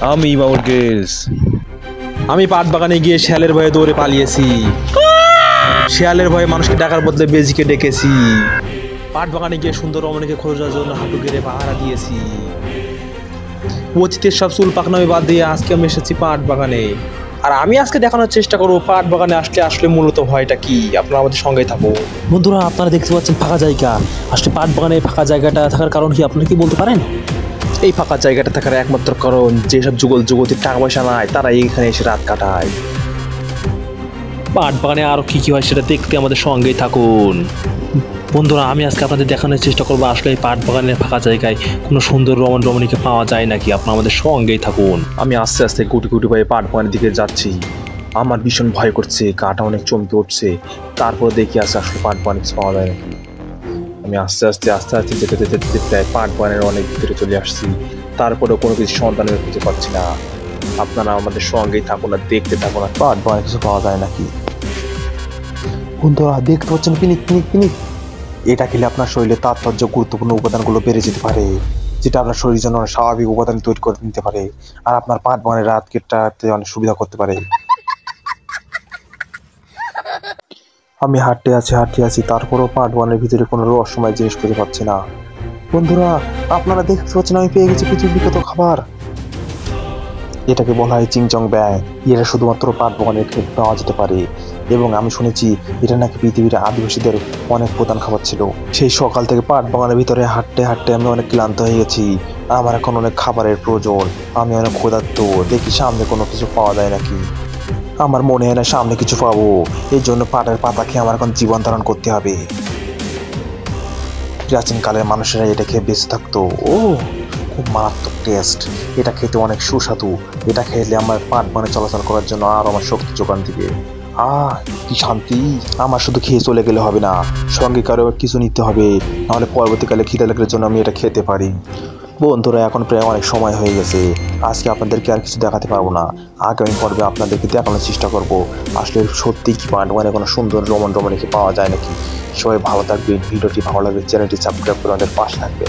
আমি বাবুল গেস। আমি পাট বাগানে গিয়ে শিয়ালের ভয়ে দৌড়ে পালিয়েছি। শিয়ালের ভয়ে মানুষকে ডাকার বদলে বেজিকে ডেকেছি। পাট বাগানে গিয়ে সুন্দর রমণীকে খোঁজার জন্য হাঁটু গেড়ে পাহারা দিয়েছি। অতীতের সব চুল পাকনামি বাদ দিয়ে আজকে আমি এসেছি পাট বাগানে। আর আমি আজকে দেখানোর চেষ্টা করবো পাট বাগানে আসলে মূলত ভয়টা কি। আপনারা আমাদের সঙ্গেই থাকবো। বন্ধুরা, আপনারা দেখতে পাচ্ছেন ফাঁকা জায়গা। আসলে পাট বাগানে ফাঁকা জায়গাটা থাকার কারণ কি আপনারা কি বলতে পারেন? এই ফাঁকা জায়গাটা থাকার একমাত্র কারণ যেসব যুগতির টাকা পয়সা নাই তারা এখানে এসে রাত কাটায়। পাট বাগানে আরও কী কী হয় সেটা দেখতে আমাদের সঙ্গেই থাকুন। বন্ধুরা, আমি আজকে আপনাদের দেখানোর চেষ্টা করবো আসলে এই পাট বাগানের ফাঁকা জায়গায় কোনো সুন্দর রমণীকে পাওয়া যায় নাকি। আপনারা আমাদের সঙ্গেই থাকুন। আমি আস্তে আস্তে গুটি গুটি পায়ে পাট বাগানের দিকে যাচ্ছি। আমার ভীষণ ভয় করছে, গাটা অনেক চমকে উঠছে। তারপরে দেখি আসলে পাট বাগানে কিছু পাওয়া যায় নাকি। আমি আস্তে আস্তে যেতে যেতে প্রায় পাট বাগানের অনেক ভিতরে চলে আসছি। তারপরেও কোনো কিছু সন্ধানের খুঁজে পাচ্ছি না। আপনারা আমাদের সঙ্গেই থাকুন আর দেখতে থাকুন আর পাট বাগানে কিছু পাওয়া যায় নাকি। বন্ধুরা, দেখতে পাচ্ছেন পিনিক পিনিক পিনিক। এটা খেলে আপনার শরীরে তাৎপর্য গুরুত্বপূর্ণ উপাদানগুলো বেড়ে যেতে পারে, যেটা আপনার শরীরের জন্য স্বাভাবিক উপাদান তৈরি করে নিতে পারে আর আপনার পাট বাগানের রাত কাটাতে অনেক সুবিধা করতে পারে। আমি হাঁটতে আছি তারপরও পাট বাগানের ভিতরে কোনো রহস্যময় জিনিস খুঁজে পাচ্ছি না। বন্ধুরা, আপনারা দেখতে পাচ্ছেন আমি পেয়ে গেছি পৃথিবীর বিখ্যাত খাবার। এটাকে বলা হয় চিংচং ব্যাং। এটা শুধুমাত্র পাট বাগানে পাওয়া যেতে পারে এবং আমি শুনেছি এটা নাকি পৃথিবীর আদিবাসীদের অনেক প্রধান খাবার ছিল। সেই সকাল থেকে পাট বাগানের ভিতরে হাঁটতে হাঁটতে আমি অনেক ক্লান্ত হয়ে গেছি। আমার এখন অনেক খাবারের প্রয়োজন। আমি অনেক ক্ষুধার্ত। দেখি সামনে কোনো কিছু পাওয়া যায় নাকি। আমার মনে হয় না সামনে কিছু পাবো। এই জন্য পাটের পাতা খেয়ে আমার এখন জীবন ধারণ করতে হবে। প্রাচীনকালের মানুষেরা এটা খেয়ে বেঁচে থাকতো। ও, খুব মারাত্মক টেস্ট। এটা খেতে অনেক সুস্বাদু। এটা খেলে আমার পাট বাগানে চলাচল করার জন্য আর আমার শক্তি যোগান দিবে। কি শান্তি। আমার শুধু খেয়ে চলে গেলে হবে না, সঙ্গে কারো কিছু নিতে হবে, নাহলে পরবর্তীকালে খিদে লাগার জন্য আমি এটা খেতে পারি। বন্ধুরা, এখন প্রায় অনেক সময় হয়ে গেছে। আজকে আপনাদেরকে আর কিছু দেখাতে পারবো না। আগামী পর্বে আপনাদেরকে দেখানোর চেষ্টা করব আসলে সত্যি কি পাট বাগানে কোনো সুন্দর রমণীকে পাওয়া যায় নাকি। সবাই ভালো থাকবেন। ভিডিওটি ভালো লাগলে চ্যানেলটি সাবস্ক্রাইব করে আমাদের পাশে থাকবে।